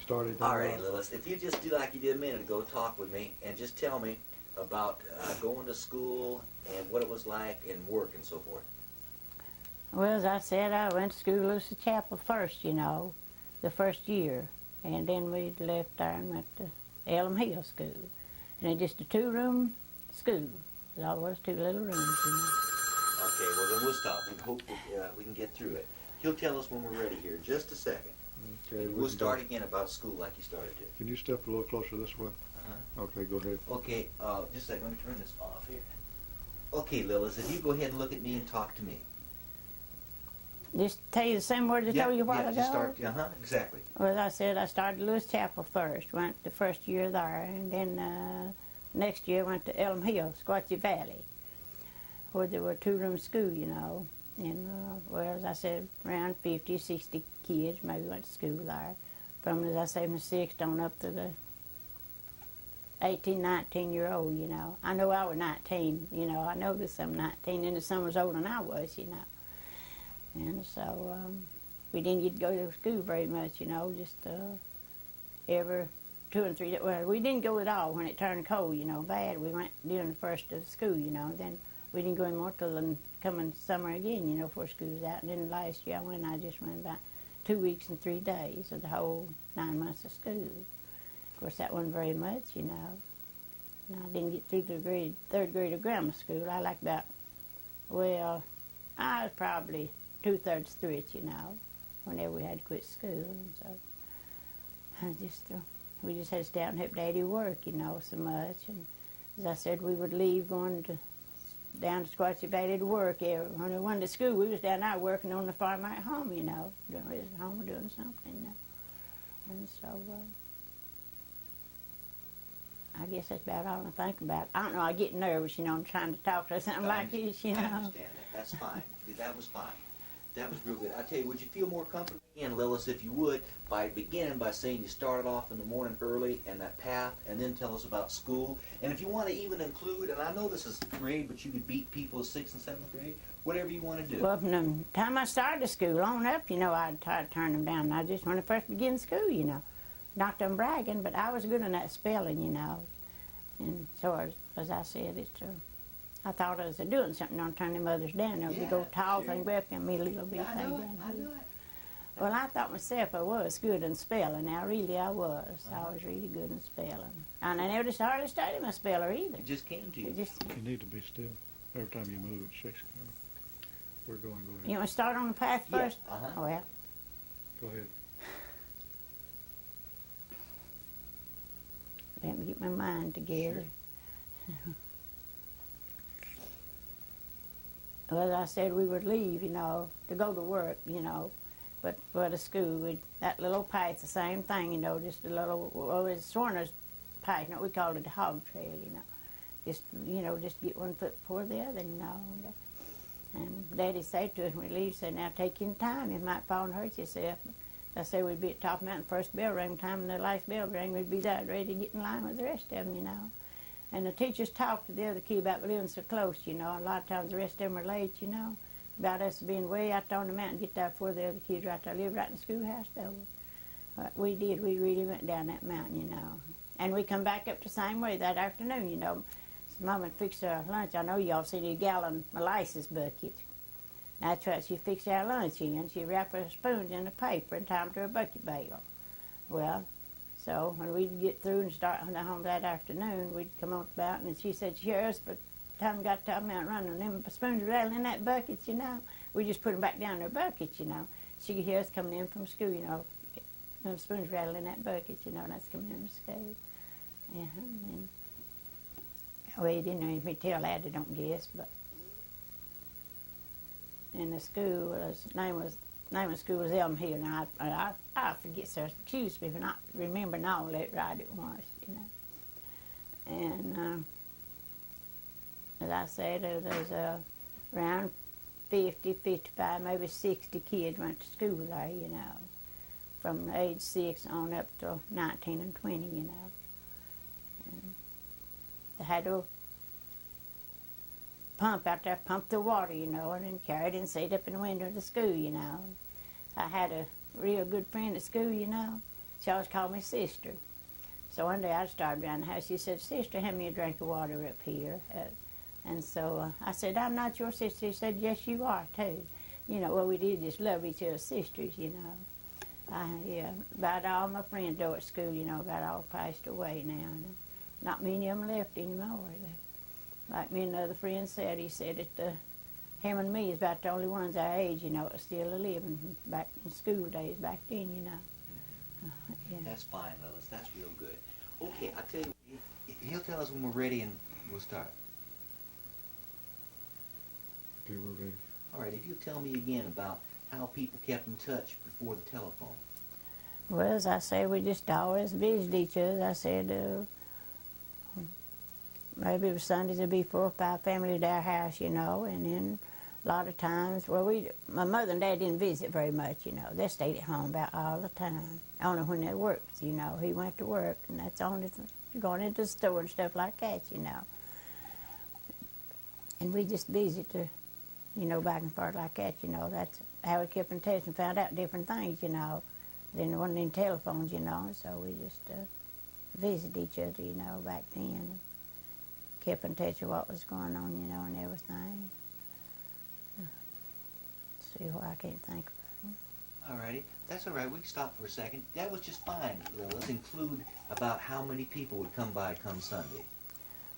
started. All right, Lilles, if you just do like you did a minute ago, talk with me and just tell me about going to school and what it was like and work and so forth. Well, as I said, I went to school at Lucy Chapel first, the first year. And then we left there and went to Elm Hill School. And it's just a two-room school. There's always two little rooms, Okay, well then we'll stop. We hope we can get through it. He'll tell us when we're ready here. Just a second. Okay, We'll start again about school like you started to. Can you step a little closer this way? Okay, go ahead. Okay, just a second. Let me turn this off here. Okay, Lilles, if you go ahead and look at me and talk to me. Just tell you the same words I told you a while ago? Just start, exactly. Well, as I said, I started at Lewis Chapel first. Went the first year there. And then next year went to Elm Hill, Squatchy Valley, where there were a two-room school, And, well, as I said, around 50, 60 kids maybe went to school there. From, as I say, from 6 on up to the 18, 19-year-old, I know I was 19, I know there's some 19, and some was older than I was, And so we didn't get to go to school very much, just every 2 and 3 days. Well, we didn't go at all when it turned cold, bad. We went during the first of school, Then we didn't go anymore till the coming summer again, before school was out. And then last year I just went about 2 weeks and 3 days of the whole 9 months of school. Of course, that wasn't very much, And I didn't get through the third grade of grammar school. I like about, well, I was probably 2/3 through it, whenever we had to quit school. And so we just had to stay out and help Daddy work, so much. And as I said, we would leave going down to Squatchy Valley to work. When we went to school, we was down there working on the farm at home, doing at home or doing something, And so I guess that's about all I think about. I don't know, I get nervous, I'm trying to talk to something like this, I understand that. That's fine. That was fine. That was real good. I tell you, would you feel more comfortable again, Lilles, if you would, by beginning by saying you started off in the morning early and that path, and then tell us about school. And if you want to even include, and I know this is grade, but you could beat people in 6th and 7th grade, whatever you want to do. Well, from the time I started school on up, I'd try to turn them down. I just, when I first began school, not them bragging, but I was good in that spelling, And so, as I said, it's I thought I was doing something on turning others down. They would go tall thing up and me a little bit thing down. I know it. Well, I thought myself I was good in spelling. Now, really, I was. I was really good in spelling. And I never just hardly studied my speller either. It just came to you. You need to be still. Every time you move, it shakes. We're going. Go ahead. You want to start on the path first? Yeah. Well. Go ahead. Let me get my mind together. Sure. Well, as I said, we would leave, to go to work, but for the school, that little path, the same thing, just a little, well, it's Swarner's path, we called it the hog trail, just get one foot before the other, And Daddy said to us when we leave, said, now take your time, you might fall and hurt yourself. I said we'd be at top mountain, first bell ring time, and the last bell ring, we'd be there ready to get in line with the rest of them, And the teachers talked to the other kid about living so close, A lot of times the rest of them are late, About us being way out there on the mountain, get there before the other kids right there, live right in the schoolhouse, though. But we did. We really went down that mountain, And we come back up the same way that afternoon, Mama fixed our lunch. I know y'all seen a gallon molasses bucket. That's what she fixed our lunch in. She wrapped her spoons in the paper and tied them to her bucket bale. Well, so when we'd get through and start home that afternoon, we'd come on about, and she said, she heard us, but the time we got to top mountain running, them spoons rattling in that bucket, We just put them back down in their bucket, She could hear us coming in from school, them spoons rattling in that bucket, and that's coming in from school. Yeah, and well, you didn't know me tell that, I don't guess, but. And the school, name of the school was Elm Hill. Now, I forget, sir, excuse me for not remembering all that right it was, And as I said, there was around 50, 55, maybe 60 kids went to school there, from age 6 on up to 19 and 20, And they had to pump out there, pump the water, and then carry it and sit up in the window of the school, I had a real good friend at school, She always called me sister. So one day I started around the house. She said, "Sister, hand me a drink of water up here." And so I said, "I'm not your sister." She said, "Yes, you are, too." You know, well, we did just love each other, sisters, you know. Yeah, about all my friends though at school, you know, about all passed away now. Not many of them left anymore. Like me and another friend said, he said that him and me is about the only ones our age, you know, that still living back in school days back then, you know. Yeah. That's fine, Lillis. That's real good. Okay, I'll tell you, he'll tell us when we're ready and we'll start. Okay, we're ready. All right, if you'll tell me again about how people kept in touch before the telephone. Well, as I say, we just always visited each other. I said, maybe it was Sundays there'd be 4 or 5 families at our house, you know, and then a lot of times, well, my mother and dad didn't visit very much, you know. They stayed at home about all the time, only when they worked, you know. He went to work, and that's only going into the store and stuff like that, you know. And we just visited, you know, back and forth like that, you know. That's how we kept in touch and found out different things, you know. Then there wasn't any telephones, you know, so we just visited each other, you know, back then. Kept in touch with what was going on, you know, and everything. See what I can't think of. All righty. That's all right. We can stop for a second. That was just fine, Lillis. Include about how many people would come by come Sunday.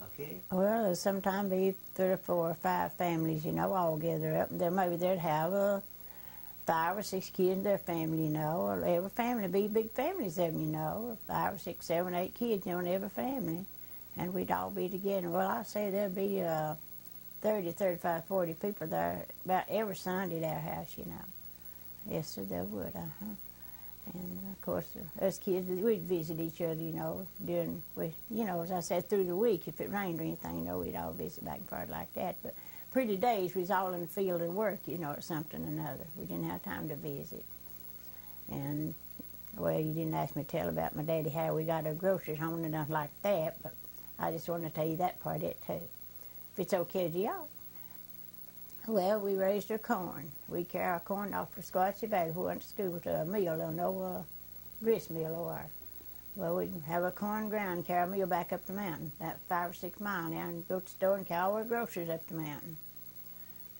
Okay? Well, sometimes be 3 or 4 or 5 families, you know, all gather up. And then maybe they'd have 5 or 6 kids in their family, you know, or every family be big families of them, you know, 5 or 6, 7, 8 kids, you know, in every family. And we'd all be together. Well, I say there'd be 30, 35, 40 people there about every Sunday at our house, you know. Yes, sir, they would, And, of course, us kids, we'd visit each other, you know, you know, as I said, through the week. If it rained or anything, you know, we'd all visit back and forth like that. But pretty days, we was all in the field at work, you know, or something or another. We didn't have time to visit. And, well, you didn't ask me to tell about my daddy, how we got our groceries home and nothing like that, but I just wanted to tell you that part of it, too. If it's okay with y'all. Well, we raised our corn. We carry our corn off to Squatchy Valley. We went to school to a mill, no grist mill or. Well, we'd have a corn ground, carry a mill back up the mountain, that 5 or 6 miles down, and go to the store and carry all our groceries up the mountain.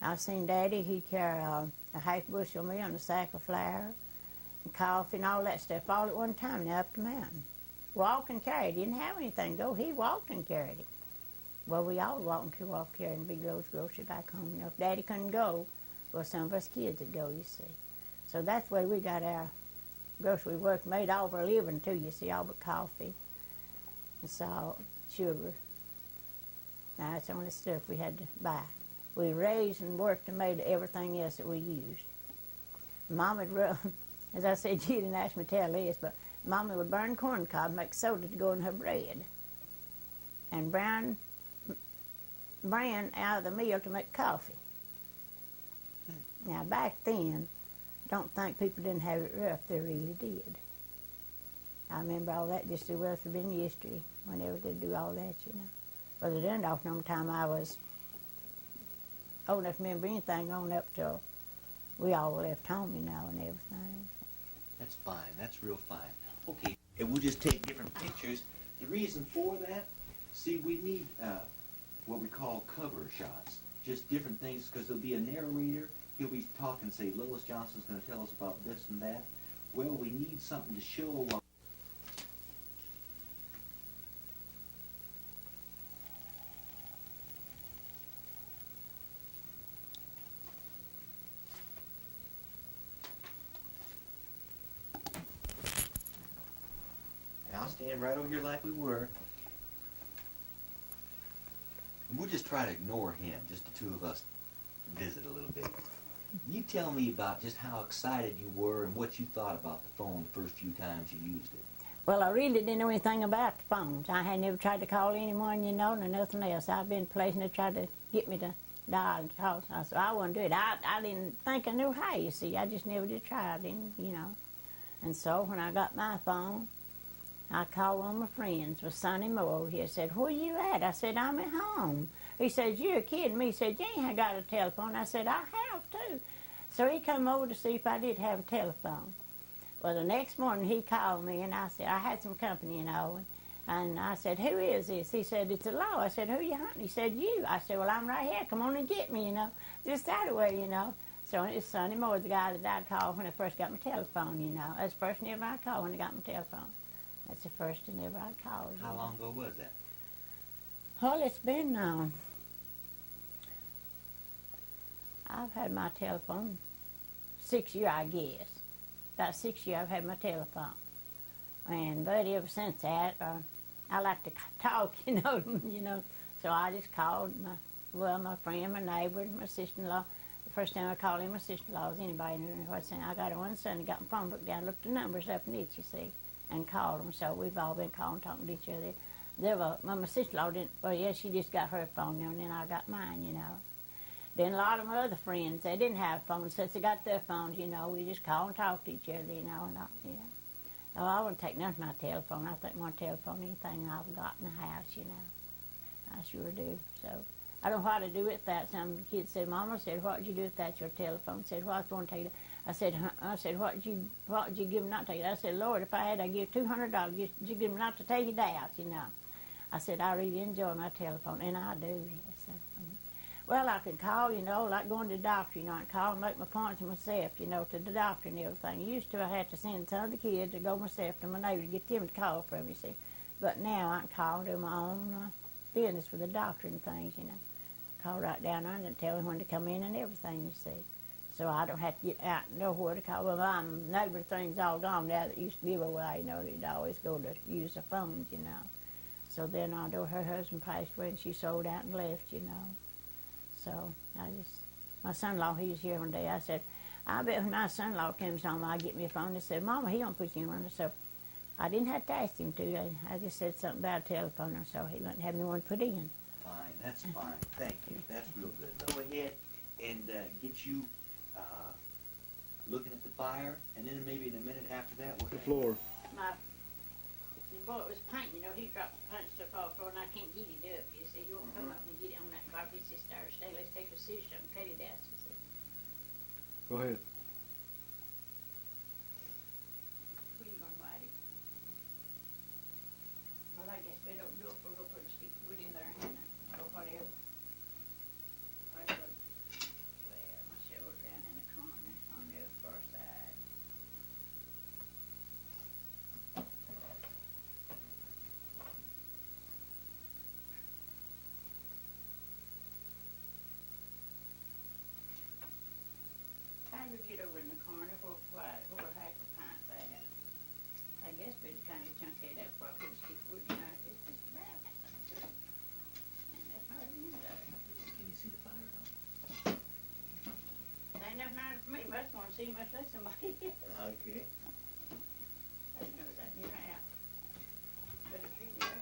I've seen Daddy, he'd carry a half-bushel meal and a sack of flour and coffee and all that stuff all at one time now up the mountain. Walk and carry it. He didn't have anything to go. He walked and carried it. Well, we all walked carrying big loads of groceries back home. You know, if Daddy couldn't go, well, some of us kids would go, you see. So that's where we got our grocery work, made all of our living, too, you see, all but coffee and salt, sugar. Now, that's the only stuff we had to buy. We raised and worked and made everything else that we used. Mom would run, as I said, you didn't ask me to tell this, but Mommy would burn corn cob, make soda to go in her bread, and brown bran out of the mill to make coffee. Now, back then, don't think people didn't have it rough. They really did. I remember all that just as well as it had been history, whenever they do all that, you know. But they done it off no time I was old enough to remember anything on up till we all left home, you know, and everything. That's fine. That's real fine. Okay. And we'll just take different pictures. The reason for that, see, we need what we call cover shots. Just different things, because there'll be a narrator. He'll be talking, say, Lilles Johnson's going to tell us about this and that. Well, we need something to show. And I'll stand right over here like we were. And we'll just try to ignore him, just the two of us visit a little bit. You tell me about just how excited you were and what you thought about the phone the first few times you used it. Well, I really didn't know anything about the phones. I had never tried to call anyone, you know, nor nothing else. I've been places and they tried to get me to dial and talk. I said, I wouldn't do it. I didn't think I knew how, you see. I just never did try. I didn't, you know. And so when I got my phone, I called one of my friends, was Sonny Moore. He said, where you at? I said, I'm at home. He said, you're kidding me. He said, you ain't got a telephone. I said, I have too. So he come over to see if I did have a telephone. Well, the next morning he called me, and I said, I had some company, you know. And I said, who is this? He said, it's a law. I said, who you hunting? He said, you. I said, well, I'm right here. Come on and get me, you know. Just that way, you know. So it was Sonny Moore, the guy that I'd called when I first got my telephone, you know. That's the first name I called when I got my telephone. That's the first and ever I called. How long ago was that? Well, it's been, I've had my telephone 6 years, I guess. About 6 years I've had my telephone. And but ever since that, I like to talk, you know. So I just called my friend, my neighbor, my sister-in-law. The first time I called him, my sister-in-law was anybody knew what saying. I got one son, got my phone, looked down, looked the numbers up in it, you see, and called them. So we've all been calling, talking to each other. My sister-in-law didn't. Well, yeah, she just got her phone now, and then I got mine, you know. Then a lot of my other friends, they didn't have phones. Since they got their phones, you know, we just call and talk to each other, you know, and yeah. Oh, I wouldn't take nothing from my telephone. I think my telephone, anything I've got in the house, you know. I sure do. So I don't know what to do with that. Some kids said, Mama said, what did you do with that, your telephone? Said, well, I was going to take it. I said, what did you give them not to take it? I said, Lord, if I had, I'd give $200. You give them not to take it out, you know. I said, I really enjoy my telephone, and I do, yes. Well, I can call, you know, like going to the doctor, you know. I can call and make my appointments myself, you know, to the doctor and everything. Used to, I had to send some of the kids to go myself to my neighbor to get them to call for me, see. But now I can call and do my own business with the doctor and things, you know. Call right down there and tell them when to come in and everything, you see. So I don't have to get out and know where to call. Well, my neighbor thing's all gone now that used to live away, you know. They'd always go to use the phones, you know. So then although her husband passed away and she sold out and left, you know. So my son-in-law, he was here one day. I said, I bet when my son-in-law comes home, I'll get me a phone. He said, Mama, he don't put you in one. So I didn't have to ask him to. I just said something about a telephone, so he wouldn't have me one put in. Fine, that's fine. Thank you. That's real good. Go ahead and get you looking at the fire, and then maybe in a minute after that, we'll The floor. The boy was painting, you know, he dropped the paint stuff off the floor, and I can't get it up, you see. You won't come up and get it on that carpet. It's just our stay. Let's take a scissors up and cut it out, you see. Go ahead. Where you going to hide it? Well, I guess we don't do it. We'll go put a stick of wood in there or whatever. Well, my shovel's down in the corner on the far side. How do we get over in the corner where half the pint's at? I guess we kind of chunk it up before I put a stick of wood in there. It's just about that. And that's hardly in there. Can you see the fire at all? Ain't nothing out for me. Must want to see much less somebody else. Okay. I didn't know that in your house. But if you there.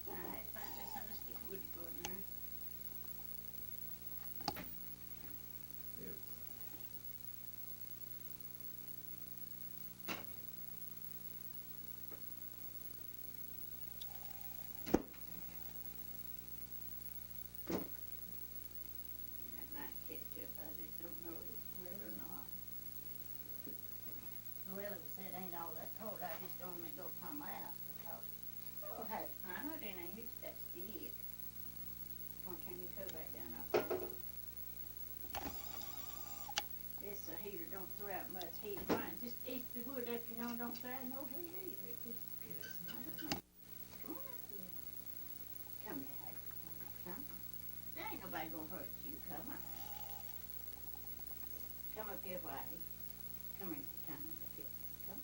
I find this on a stick of wood to go in there. That might catch up. I just don't know whether or not. Well, if it ain't all that cold, I just don't want it to go come out because, oh, hey, I didn't use that stick. I'm going to turn your coat back down off. This heater don't throw out much heat. Fine, just eat the wood up, you know, don't throw out no heat either. It just, I don't know. Come on up here. Come here, Hattie. Come on. There ain't nobody gonna hurt you. Come on. Come up here, Whitey. Come here. Come up here. Come.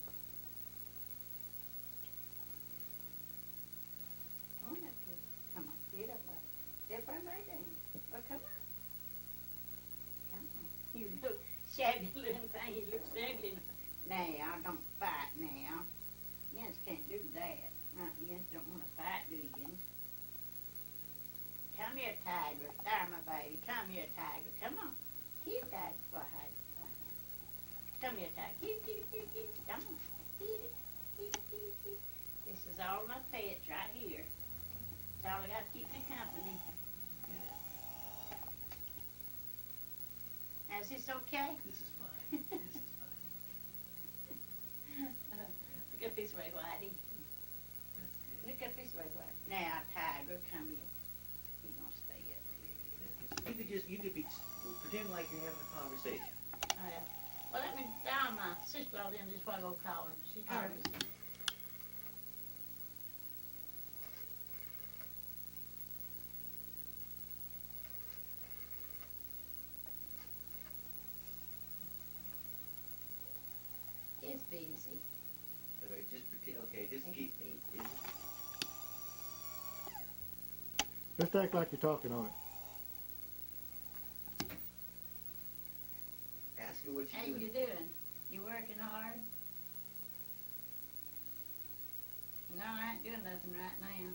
Come on up here. Come on. Get up there. Get up there and lay down. Well, come on. Come on. You look shabby little thing. You look ugly. Now, don't fight now. Yens can't do that. Yens don't want to fight, do you, Yens? Come here, Tiger. There, my baby. Come here, Tiger. Come on. Here, Tiger. Come here, Tiger. Come on. pets right here. That's all I got to keep me company. Yeah. Is this okay? This is fine. This is fine. Look up this way, Whitey. That's good. Look up this way, Whitey. Now, Tiger, come here. You're gonna stay up here. You could be pretend like you're having a conversation. Oh, yeah. Well, let me dial my sister-in-law in just while I go call her. She All right. called me. It's busy. Okay, just pretend. Okay, just It's keep. busy. Just act like you're talking on it. Ask her what How you're you doing. doing? You working hard? No, I ain't doing nothing right now.